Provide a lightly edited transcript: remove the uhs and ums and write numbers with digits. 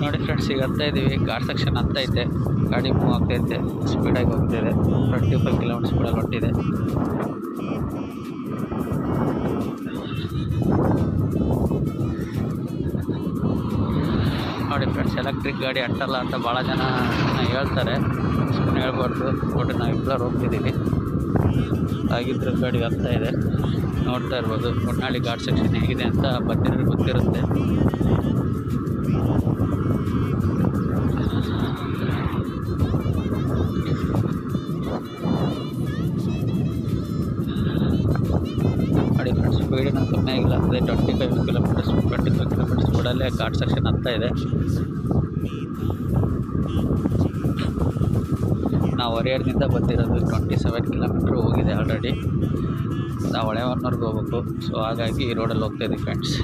ನೋಡಿ ಫ್ರೆಂಡ್ಸ್, ಈಗ ಹತ್ತಾ ಇದ್ದೀವಿ. ಘಾಟ್ ಸೆಕ್ಷನ್ ಹತ್ತಾ ಐತೆ, ಗಾಡಿ ಮೂವ್ ಆಗ್ತೈತೆ, ಸ್ಪೀಡಾಗಿ ಹೋಗ್ತಿದೆ. 25 ಕಿಲೋಮೀಟರ್ ಸ್ಪೀಡಲ್ಲಿ ಹೊಟ್ಟಿದೆ. ನೋಡಿ ಫ್ರೆಂಡ್ಸ್, ಎಲೆಕ್ಟ್ರಿಕ್ ಗಾಡಿ ಅಟ್ಟಲ್ಲ ಅಂತ ಭಾಳ ಜನ ಹೇಳ್ತಾರೆ. ಸುಮ್ಮನೆ ಹೇಳ್ಬಾರ್ದು. ಬಟ್ ನಾವು ಇಬ್ಬರು ಹೋಗ್ತಿದ್ದೀವಿ. ಆಗಿದ್ದರೆ ಗಾಡಿ ಹತ್ತಾ ಇದೆ, ನೋಡ್ತಾ ಇರ್ಬೋದು. ಹೊನ್ನಾಳಿ ಘಾಟ್ ಸೆಕ್ಷನ್ ಹೇಗಿದೆ ಅಂತ ಗೊತ್ತಿರುತ್ತೆ. ನೋಡಿ ಫ್ರೆಂಡ್ಸ್, ಸ್ಪೀಡಿನ ಕಮ್ಮಿ ಆಗಿಲ್ಲ. ಅದೇ 25 ಕಿಲೋಮೀಟರ್ಸ್ ಸ್ಪೀಡಲ್ಲೇ ಘಾಟ್ ಸೆಕ್ಷನ್ ಹತ್ತಾ ಇದೆ. ನಾವು ಹೊರೆಯರ್ನಿಂದ ಬಂದಿರೋದು 27 ಕಿಲೋಮೀಟ್ರ್ ಹೋಗಿದೆ ಆಲ್ರೆಡಿ. ನಾವು ಹೊಳೆಹೊನ್ನೂರ್ಗೆ ಹೋಗ್ಬೇಕು. ಸೊ ಹಾಗಾಗಿ ಈ ರೋಡಲ್ಲಿ ಹೋಗ್ತಾಯಿದ್ದೀವಿ ಫ್ರೆಂಡ್ಸ್.